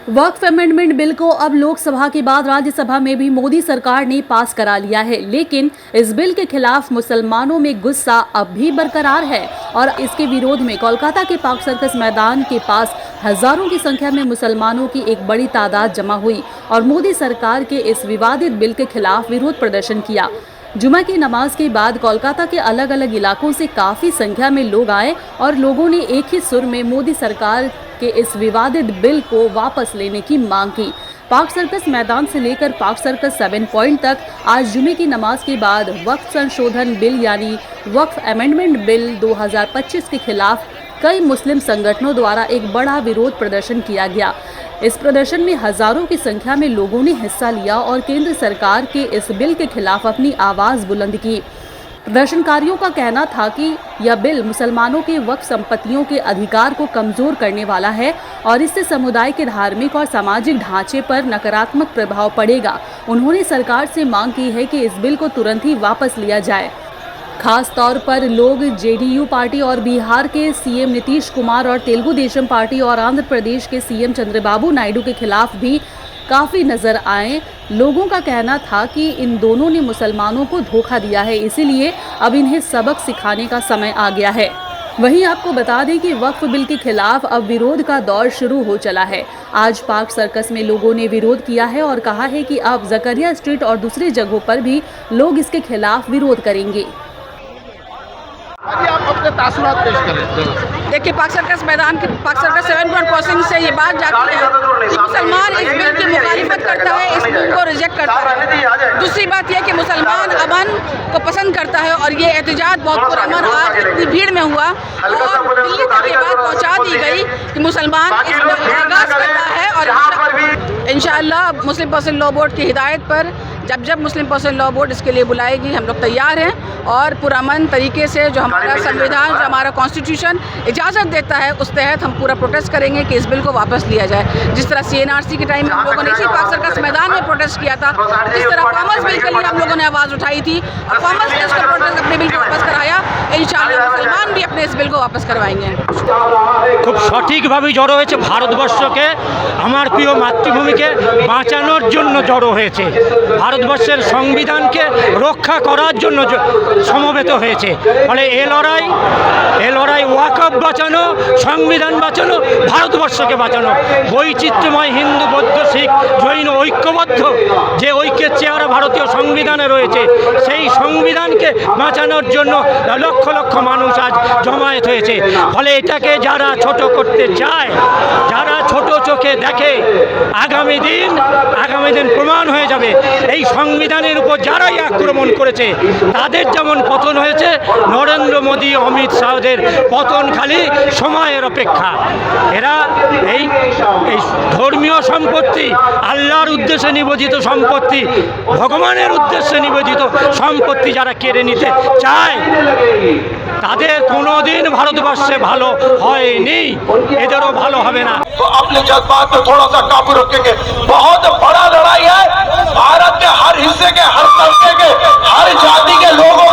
वक्फ amendment bill को अब लोकसभा के बाद राज्यसभा में भी मोदी सरकार ने पास करा लिया है, लेकिन इस बिल के खिलाफ मुसलमानों में गुस्सा अब भी बरकरार है और इसके विरोध में कोलकाता के पाक सर्कस मैदान के पास हजारों की संख्या में मुसलमानों की एक बड़ी तादाद जमा हुई और मोदी सरकार के इस विवादित बिल के खिलाफ विरोध प्रदर्शन किया। जुमा की नमाज के बाद कोलकाता के अलग अलग इलाकों से काफी संख्या में लोग आए और लोगों ने एक ही सुर में मोदी सरकार के इस विवादित बिल को वापस लेने की मांग की। पाक सर्कस मैदान से लेकर पाक सर्कस 7 पॉइंट तक आज जुमे की नमाज के बाद वक्फ संशोधन बिल यानी वक्फ अमेंडमेंट बिल 2025 के खिलाफ कई मुस्लिम संगठनों द्वारा एक बड़ा विरोध प्रदर्शन किया गया। इस प्रदर्शन में हजारों की संख्या में लोगों ने हिस्सा लिया और केंद्र सरकार के इस बिल के खिलाफ अपनी आवाज बुलंद की। प्रदर्शनकारियों का कहना था कि यह बिल मुसलमानों के वक्फ संपत्तियों के अधिकार को कमजोर करने वाला है और इससे समुदाय के धार्मिक और सामाजिक ढांचे पर नकारात्मक प्रभाव पड़ेगा। उन्होंने सरकार से मांग की है कि इस बिल को तुरंत ही वापस लिया जाए। खास तौर पर लोग जेडीयू पार्टी और बिहार के सीएम नीतीश कुमार और तेलुगु देशम पार्टी और आंध्र प्रदेश के सीएम चंद्रबाबू नायडू के खिलाफ भी काफी नजर आए। लोगों का कहना था कि इन दोनों ने मुसलमानों को धोखा दिया है, इसीलिए अब इन्हें सबक सिखाने का समय आ गया है। वहीं आपको बता दें कि वक्फ बिल के खिलाफ अब विरोध का दौर शुरू हो चला है। आज पाक सर्कस में लोगों ने विरोध किया है और कहा है कि अब जकरिया स्ट्रीट और दूसरी जगहों पर भी लोग इसके खिलाफ विरोध करेंगे। आप अपने तासुरात पेश करें। देखिए, पाक सर्कस मैदान के पाक सर्कस 7 पॉइंट क्रॉसिंग से ये बात जाती है कि मुसलमान इस बिल की मुखालिफत करता है, इस बिल को रिजेक्ट करता है। दूसरी बात यह कि मुसलमान अमन को पसंद करता है और ये एहतजाज बहुत पुरअमन आज इतनी भीड़ में हुआ और दिल्ली तक ये बात पहुंचा दी गई कि मुसलमान इसमें आगाज कर रहा है और इंशाअल्लाह मुस्लिम पर्सन लॉ बोर्ड की हिदायत पर जब मुस्लिम पर्सन लॉ बोर्ड इसके लिए बुलाएगी हम लोग तैयार हैं और पुरअमन तरीके से जो हमारा संविधान, जो हमारा कॉन्स्टिट्यूशन इजाज़त देता है उस तहत हम पूरा प्रोटेस्ट करेंगे कि इस बिल को वापस लिया जाए। जिस तरह सीएनआरसी के टाइम में हम लोगों ने इसी पाक सर्कस मैदान में प्रोटेस्ट किया था, जिस तरह फार्मर्स बिल के लिए हम लोगों ने आवाज़ उठाई थी और फार्मर्स ने उसका प्रोटेस्ट अपने बिल को वापस कराया, इंशाअल्लाह मुसलमान भी अपने इस बिल को वापस करवाएंगे। খুব সঠিকভাবে জড়ো হয়েছে ভারতবর্ষকে, আমার প্রিয় মাতৃভূমিকে বাঁচানোর জন্য জড়ো হয়েছে, ভারতবর্ষের সংবিধানকে রক্ষা করার জন্য সমবেত হয়েছে। ফলে এ লড়াই ওয়াকফ বাঁচানো, সংবিধান বাঁচানো, ভারতবর্ষকে বাঁচানো, বৈচিত্র্যময় হিন্দু বৌদ্ধ শিখ জৈন ঐক্যবদ্ধ যে ঐক্যের চেহারা ভারতীয় সংবিধানে রয়েছে সেই সংবিধানকে বাঁচানোর জন্য লক্ষ লক্ষ মানুষ আজ জমায়েত হয়েছে। ফলে এটাকে যারা ছোট করতে চায়, যারা ছোট চোখে দেখে, আগামী দিন প্রমাণ হয়ে যাবে এই সংবিধানের উপর যারাই আক্রমণ করেছে তাদের যেমন পতন হয়েছে, নরেন্দ্র মোদী অমিত শাহদের পতন খালি সময়ের অপেক্ষা। এরা এই ধর্মীয় সম্পত্তি, আল্লাহর উদ্দেশ্যে নিবেদিত সম্পত্তি, ভগবানের উদ্দেশ্যে নিবেদিত সম্পত্তি যারা কেড়ে নিতে চায় তাদের কোনোদিন ভারতবর্ষে ভালো হয়নি, এদেরও ভালো হবে না। तो अपने जज्बात पे थोड़ा सा काबू रखेंगे। बहुत बड़ा लड़ाई है, भारत के हर हिस्से के, हर तबके के, हर जाति के लोगों